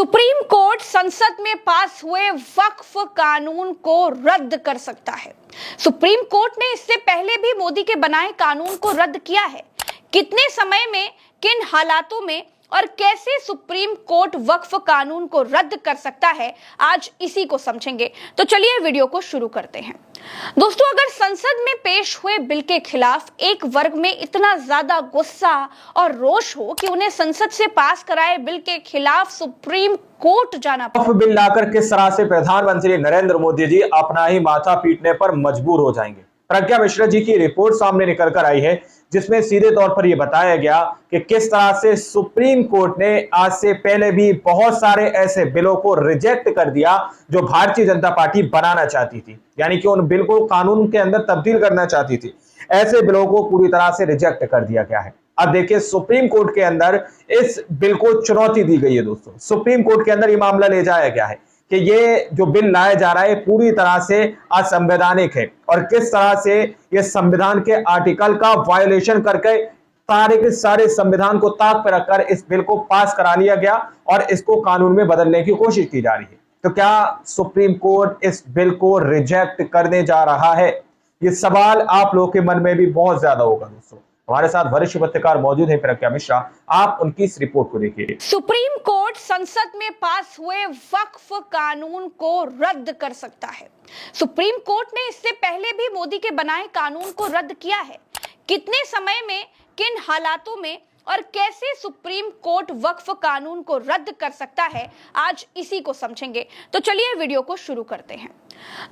Supreme court संसद में पास हुए वक्फ कानून को रद्द कर सकता है। सुप्रीम कोर्ट ने इससे पहले भी मोदी के बनाए कानून को रद्द किया है। कितने समय में, किन हालातों में और कैसे सुप्रीम कोर्ट वक्फ कानून को रद्द कर सकता है, आज इसी को समझेंगे। तो चलिए वीडियो को शुरू करते हैं। दोस्तों, अगर संसद में पेश हुए बिल के खिलाफ एक वर्ग में इतना ज्यादा गुस्सा और रोष हो कि उन्हें संसद से पास कराए बिल के खिलाफ सुप्रीम कोर्ट जाना पड़ा। वक्फ बिल लाकर किस तरह से प्रधानमंत्री नरेंद्र मोदी जी अपना ही माथा पीटने पर मजबूर हो जाएंगे। प्रज्ञा मिश्रा जी की रिपोर्ट सामने निकल कर आई है, जिसमें सीधे तौर पर यह बताया गया कि किस तरह से सुप्रीम कोर्ट ने आज से पहले भी बहुत सारे ऐसे बिलों को रिजेक्ट कर दिया जो भारतीय जनता पार्टी बनाना चाहती थी, यानी कि उन बिल को कानून के अंदर तब्दील करना चाहती थी। ऐसे बिलों को पूरी तरह से रिजेक्ट कर दिया गया है। अब देखिए, सुप्रीम कोर्ट के अंदर इस बिल को चुनौती दी गई है। दोस्तों, सुप्रीम कोर्ट के अंदर ये मामला ले जाया गया है कि ये जो बिल लाया जा रहा है पूरी तरह से असंवैधानिक है और किस तरह से ये संविधान के आर्टिकल का वायोलेशन करके सारे के सारे संविधान को ताक पर रखकर इस बिल को पास करा लिया गया और इसको कानून में बदलने की कोशिश की जा रही है। तो क्या सुप्रीम कोर्ट इस बिल को रिजेक्ट करने जा रहा है? ये सवाल आप लोगों के मन में भी बहुत ज्यादा होगा। दोस्तों, हमारे साथ वरिष्ठ पत्रकार मौजूद है प्रज्ञा मिश्रा, आप उनकी इस रिपोर्ट को देखिए। सुप्रीम कोर्ट संसद में पास हुए वक्फ कानून को रद्द कर सकता है। सुप्रीम कोर्ट ने इससे पहले भी मोदी के बनाए कानून को रद्द किया है। कितने समय में, किन हालातों में और कैसे सुप्रीम कोर्ट वक्फ कानून को रद्द कर सकता है, आज इसी को समझेंगे। तो चलिए वीडियो को शुरू करते हैं।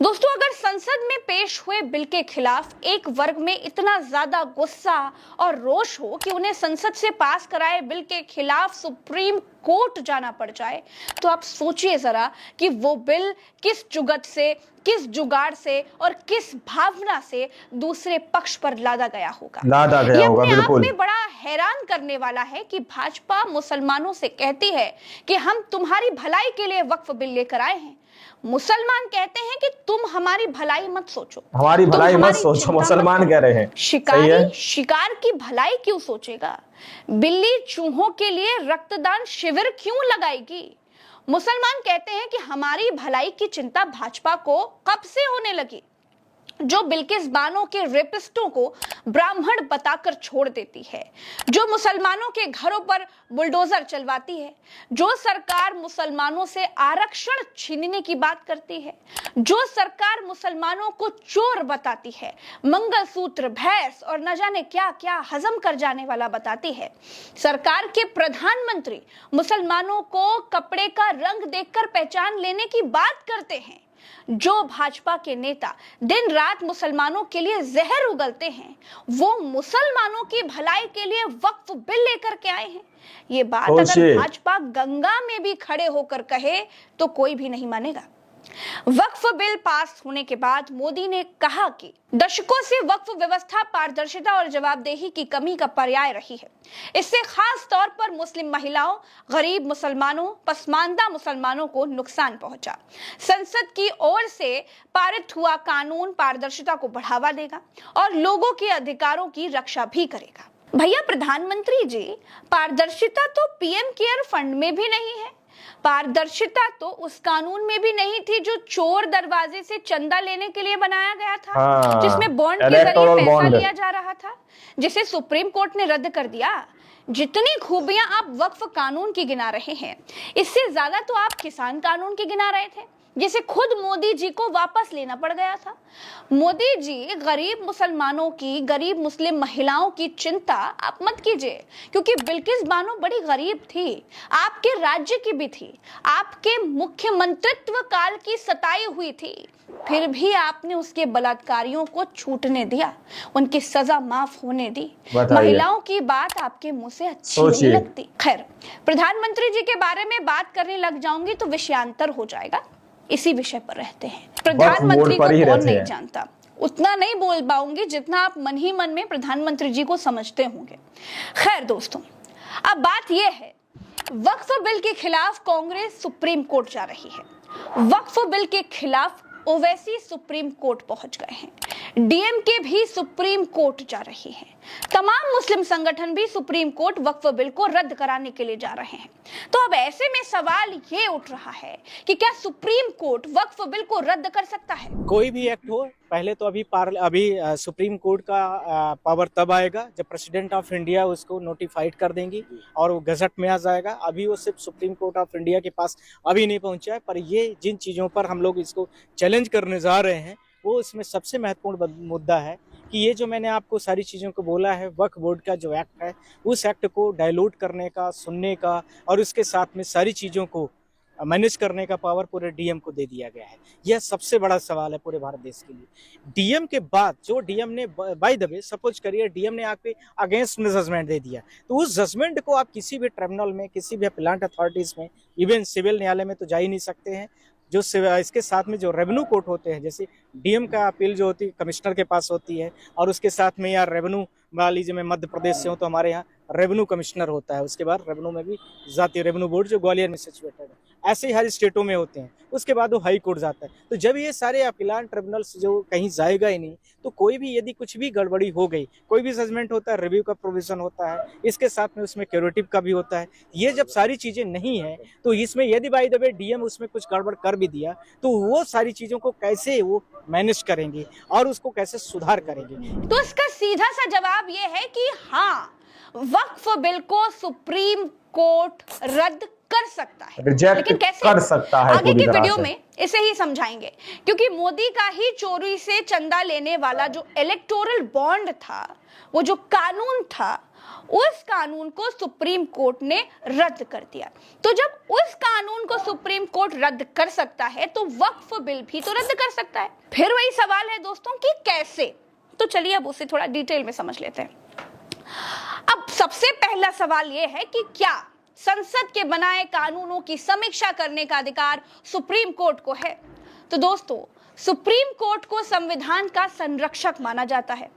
दोस्तों, अगर संसद में पेश हुए बिल के खिलाफ एक वर्ग में इतना ज्यादा गुस्सा और रोष हो कि उन्हें संसद से पास कराए बिल के खिलाफ सुप्रीम कोर्ट जाना पड़ जाए, तो आप सोचिए जरा कि वो बिल किस जुगत से, किस जुगाड़ से और किस भावना से दूसरे पक्ष पर लादा गया होगा। ये अपने आप में बड़ा हैरान करने वाला है कि भाजपा मुसलमानों से कहती है कि हम तुम्हारी भलाई के लिए वक्फ बिल लेकर आए हैं। मुसलमान कहते हैं कि तुम हमारी भलाई मत सोचो, हमारी भलाई मत सोचो, मुसलमान कह रहे हैं। शिकारी शिकार की भलाई क्यों सोचेगा? बिल्ली चूहों के लिए रक्तदान शिविर क्यों लगाएगी? मुसलमान कहते हैं कि हमारी भलाई की चिंता भाजपा को कब से होने लगी, जो बिल्किस बानो के रेपिस्टों को ब्राह्मण बताकर छोड़ देती है, जो मुसलमानों के घरों पर बुलडोजर चलवाती है, जो सरकार मुसलमानों से आरक्षण छीनने की बात करती है, जो सरकार मुसलमानों को चोर बताती है, मंगलसूत्र, भैंस और न जाने क्या क्या हजम कर जाने वाला बताती है। सरकार के प्रधानमंत्री मुसलमानों को कपड़े का रंग देखकर पहचान लेने की बात करते हैं। जो भाजपा के नेता दिन रात मुसलमानों के लिए जहर उगलते हैं, वो मुसलमानों की भलाई के लिए वक्फ बिल लेकर के आए हैं। ये बात अगर भाजपा गंगा में भी खड़े होकर कहे तो कोई भी नहीं मानेगा। वक्फ बिल पास होने के बाद मोदी ने कहा कि दशकों से वक्फ व्यवस्था पारदर्शिता और जवाबदेही की कमी का पर्याय रही है। इससे खास तौर पर मुस्लिम महिलाओं, गरीब मुसलमानों, पसमानदा मुसलमानों को नुकसान पहुंचा। संसद की ओर से पारित हुआ कानून पारदर्शिता को बढ़ावा देगा और लोगों के अधिकारों की रक्षा भी करेगा। भैया प्रधानमंत्री जी, पारदर्शिता तो पीएम केयर फंड में भी नहीं है। पारदर्शिता तो उस कानून में भी नहीं थी जो चोर दरवाजे से चंदा लेने के लिए बनाया गया था, जिसमें बॉन्ड के जरिए पैसा लिया जा रहा था, जिसे सुप्रीम कोर्ट ने रद्द कर दिया। जितनी खूबियां आप वक्फ कानून की गिना रहे हैं, इससे ज्यादा तो आप किसान कानून की गिना रहे थे, जिसे खुद मोदी जी को वापस लेना पड़ गया था। मोदी जी, गरीब मुसलमानों की, गरीब मुस्लिम महिलाओं की चिंता आप मत कीजिए, क्योंकि बिल्किस बानो बड़ी गरीब थी, आपके राज्य की भी थी, आपके मुख्यमंत्रित्व काल की सताई हुई थी, फिर भी आपने उसके बलात्कारियों को छूटने दिया, उनकी सजा माफ होने दी। महिलाओं की बात आपके मुंह से अच्छी नहीं लगती। खैर, प्रधानमंत्री जी के बारे में बात करने लग जाऊंगी तो विषयांतर हो जाएगा। इसी विषय पर रहते हैं। प्रधानमंत्री को कौन नहीं जानता, उतना नहीं बोल पाऊंगी जितना आप मन ही मन में प्रधानमंत्री जी को समझते होंगे। खैर दोस्तों, अब बात यह है, वक्फ बिल के खिलाफ कांग्रेस सुप्रीम कोर्ट जा रही है। वक्फ बिल के खिलाफ ओवैसी सुप्रीम कोर्ट पहुंच गए हैं। डीएमके भी सुप्रीम कोर्ट जा रही है, तमाम मुस्लिम संगठन भी सुप्रीम कोर्ट वक्फ बिल को रद्द कराने के लिए जा रहे हैं। तो अब ऐसे में सवाल ये उठ रहा है कि क्या सुप्रीम कोर्ट वक्फ बिल को रद्द कर सकता है? कोई भी एक्ट हो, पहले तो अभी सुप्रीम कोर्ट का पावर तब आएगा जब प्रेसिडेंट ऑफ इंडिया उसको नोटिफाइड कर देंगी और वो गजट में आ जाएगा। अभी वो सिर्फ सुप्रीम कोर्ट ऑफ इंडिया के पास अभी नहीं पहुंचा है, पर ये जिन चीज़ों पर हम लोग इसको चैलेंज करने जा रहे हैं वो इसमें सबसे महत्वपूर्ण मुद्दा है कि ये जो मैंने आपको सारी चीज़ों को बोला है, वक्फ बोर्ड का जो एक्ट है उस एक्ट को डायलूट करने का, सुनने का और उसके साथ में सारी चीज़ों को मैनेज करने का पावर पूरे डीएम को दे दिया गया है। यह सबसे बड़ा सवाल है पूरे भारत देश के लिए। डीएम के बाद जो डीएम ने बाय द वे सपोज करिए डीएम ने आपके अगेंस्ट में जजमेंट दे दिया, तो उस जजमेंट को आप किसी भी ट्रिब्यूनल में, किसी भी प्लांट अथॉरिटीज में, इवन सिविल न्यायालय में तो जा ही नहीं सकते हैं। जो इसके साथ में जो रेवेन्यू कोर्ट होते हैं, जैसे डीएम का अपील जो होती है कमिश्नर के पास होती है, और उसके साथ में यार रेवेन्यू मान लीजिए मैं मध्य प्रदेश से हूँ तो हमारे यहाँ रेवेन्यू कमिश्नर होता है, उसके बाद रेवेन्यू में भी जाती है रेवेन्यू बोर्ड जो ग्वालियर में सिचुएटेड है। ऐसे ही हर स्टेटों में होते हैं। उसके बाद वो हाई कोर्ट जाता है। तो जब ये सारे अपीलान ट्रिब्यूनल्स जो कहीं जाएगा ही नहीं, तो कोई भी यदि कुछ भी गड़बड़ी हो गई, कोई भी जजमेंट होता है, रिव्यू का प्रोविजन होता है, इसके साथ में उसमें क्यूरेटिव का भी होता है। ये जब सारी चीजें नहीं है तो इसमें यदि बाय द वे डीएम उसमें कुछ गड़बड़ कर भी दिया तो वो सारी चीजों को कैसे वो मैनेज करेंगे और उसको कैसे सुधार करेंगे? तो इसका सीधा सा जवाब ये है कि हाँ, वक्फ बिल को सुप्रीम कोर्ट रद्द कर सकता है, लेकिन कैसे कर सकता है? आगे के वीडियो में इसे ही समझाएंगे, क्योंकि मोदी का ही चोरी से चंदा लेने वाला जो इलेक्टोरल बॉन्ड था, वो जो कानून था, उस कानून को सुप्रीम कोर्ट ने रद्द कर दिया। तो जब उस कानून को सुप्रीम कोर्ट रद्द कर सकता है तो वक्फ बिल भी तो रद्द कर सकता है। फिर वही सवाल है दोस्तों कि कैसे, तो चलिए अब उसे थोड़ा डिटेल में समझ लेते हैं। अब सबसे पहला सवाल यह है कि क्या संसद के बनाए कानूनों की समीक्षा करने का अधिकार सुप्रीम कोर्ट को है? तो दोस्तों, सुप्रीम कोर्ट को संविधान का संरक्षक माना जाता है।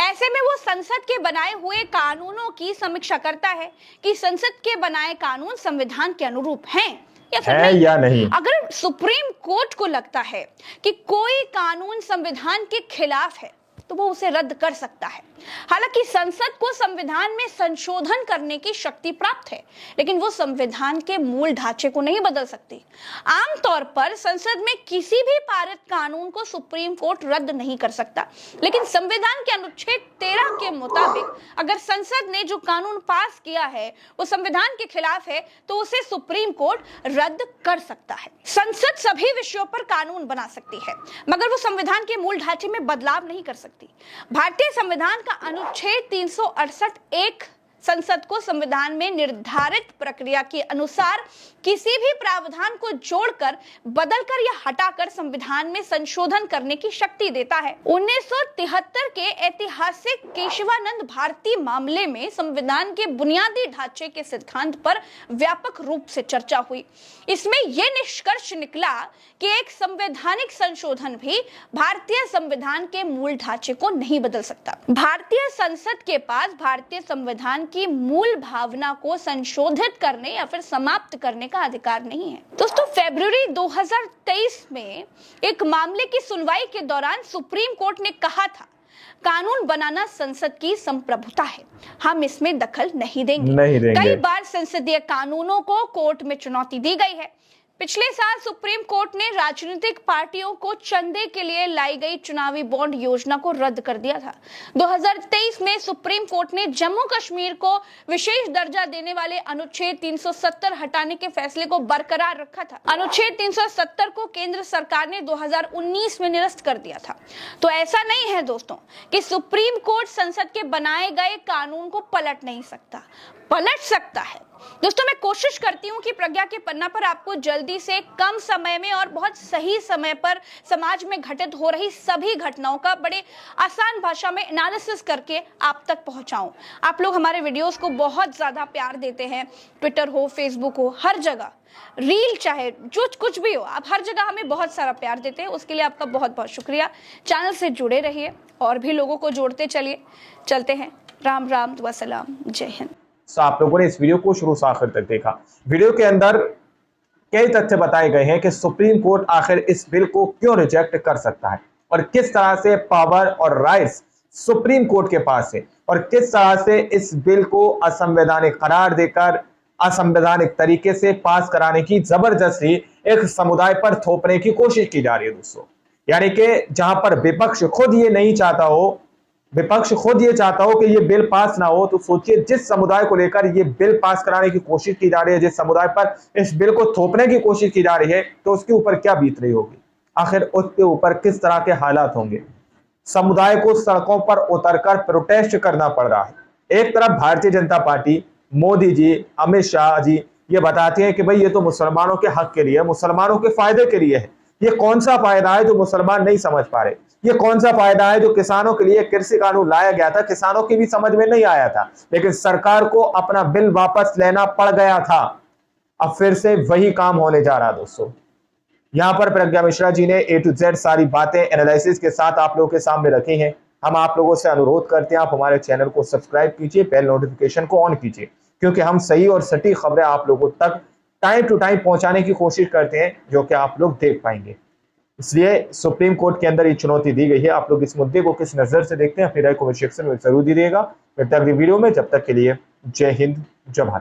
ऐसे में वो संसद के बनाए हुए कानूनों की समीक्षा करता है कि संसद के बनाए कानून संविधान के अनुरूप हैं या फिर नहीं। या नहीं। अगर सुप्रीम कोर्ट को लगता है कि कोई कानून संविधान के खिलाफ है तो वो उसे रद्द कर सकता है। हालांकि संसद को संविधान में संशोधन करने की शक्ति प्राप्त है, लेकिन वो संविधान के मूल ढांचे को नहीं बदल सकती। आमतौर पर संसद में किसी भी पारित कानून को सुप्रीम कोर्ट रद्द नहीं कर सकता, लेकिन संविधान के अनुच्छेद 13 के मुताबिक अगर संसद ने जो कानून पास किया है वो संविधान के खिलाफ है तो उसे सुप्रीम कोर्ट रद्द कर सकता है। संसद सभी विषयों पर कानून बना सकती है, मगर वो संविधान के मूल ढांचे में बदलाव नहीं कर सकती। भारतीय संविधान का अनुच्छेद 368(1) संसद को संविधान में निर्धारित प्रक्रिया के अनुसार किसी भी प्रावधान को जोड़कर, बदलकर या हटाकर संविधान में संशोधन करने की शक्ति देता है। 1973 के ऐतिहासिक केशवानंद भारती मामले में संविधान के बुनियादी ढांचे के सिद्धांत पर व्यापक रूप से चर्चा हुई। इसमें यह निष्कर्ष निकला कि एक संवैधानिक संशोधन भी भारतीय संविधान के मूल ढांचे को नहीं बदल सकता। भारतीय संसद के पास भारतीय संविधान की मूल भावना को संशोधित करने या फिर समाप्त करने का अधिकार नहीं है। दोस्तों, फरवरी 2023 में एक मामले की सुनवाई के दौरान सुप्रीम कोर्ट ने कहा था, कानून बनाना संसद की संप्रभुता है, हम इसमें दखल नहीं देंगे। कई बार संसदीय कानूनों को कोर्ट में चुनौती दी गई है। पिछले साल सुप्रीम कोर्ट ने राजनीतिक पार्टियों को चंदे के लिए लाई गई चुनावी बॉन्ड योजना को रद्द कर दिया था। 2023 में सुप्रीम कोर्ट ने जम्मू कश्मीर को विशेष दर्जा देने वाले अनुच्छेद 370 हटाने के फैसले को बरकरार रखा था। अनुच्छेद 370 को केंद्र सरकार ने 2019 में निरस्त कर दिया था। तो ऐसा नहीं है दोस्तों कि सुप्रीम कोर्ट संसद के बनाए गए कानून को पलट नहीं सकता, पलट सकता है। दोस्तों, मैं कोशिश करती हूँ कि प्रज्ञा के पन्ना पर आपको जल्दी से कम समय में और बहुत सही समय पर समाज में घटित हो रही सभी घटनाओं का बड़े आसान भाषा में एनालिसिस करके आप तक पहुंचाऊं। आप लोग हमारे वीडियोस को बहुत ज्यादा प्यार देते हैं, ट्विटर हो, फेसबुक हो, हर जगह रील चाहे जो कुछ भी हो, आप हर जगह हमें बहुत सारा प्यार देते हैं। उसके लिए आपका बहुत बहुत शुक्रिया। चैनल से जुड़े रहिए और भी लोगों को जोड़ते चलिए। चलते हैं। राम राम, दुआ सलाम, जय हिंद। आप लोगों ने इस वीडियो को शुरू से आखिर तक देखा। वीडियो के अंदर कई तथ्य बताए गए हैं कि सुप्रीम कोर्ट आखिर इस बिल को क्यों रिजेक्ट कर सकता है। और किस तरह से पावर और राइट्स सुप्रीम कोर्ट के पास है और किस तरह से इस बिल को असंवैधानिक करार देकर असंवैधानिक तरीके से पास कराने की जबरदस्ती एक समुदाय पर थोपने की कोशिश की जा रही है दोस्तों। यानी कि जहां पर विपक्ष खुद ये नहीं चाहता हो, विपक्ष खुद ये चाहता हो कि ये बिल पास ना हो, तो सोचिए जिस समुदाय को लेकर ये बिल पास कराने की कोशिश की जा रही है, जिस समुदाय पर इस बिल को थोपने की कोशिश की जा रही है, तो उसके ऊपर क्या बीत रही होगी, आखिर उसके ऊपर किस तरह के हालात होंगे। समुदाय को सड़कों पर उतरकर प्रोटेस्ट करना पड़ रहा है। एक तरफ भारतीय जनता पार्टी, मोदी जी, अमित शाह जी ये बताते हैं कि भाई ये तो मुसलमानों के हक के लिए, मुसलमानों के फायदे के लिए है। ये कौन सा फायदा है जो मुसलमान नहीं समझ पा रहे? ये कौन सा फायदा है जो किसानों के लिए कृषि कानून लाया गया था, किसानों की भी समझ में नहीं आया था, लेकिन सरकार को अपना बिल वापस लेना पड़ गया था। अब फिर से वही काम होने जा रहा दोस्तों। यहां पर प्रज्ञा मिश्रा जी ने A to Z सारी बातें एनालिसिस के साथ आप लोगों के सामने रखी हैं। हम आप लोगों से अनुरोध करते हैं आप हमारे चैनल को सब्सक्राइब कीजिए, बेल नोटिफिकेशन को ऑन कीजिए, क्योंकि हम सही और सटीक खबरें आप लोगों तक टाइम टू टाइम पहुंचाने की कोशिश करते हैं, जो कि आप लोग देख पाएंगे। इसलिए सुप्रीम कोर्ट के अंदर ये चुनौती दी गई है। आप लोग इस मुद्दे को किस नजर से देखते हैं, अपनी राय कमेंट सेक्शन में जरूर दीजिएगा। फिर तक अगली वीडियो में, जब तक के लिए जय हिंद, जय भारत।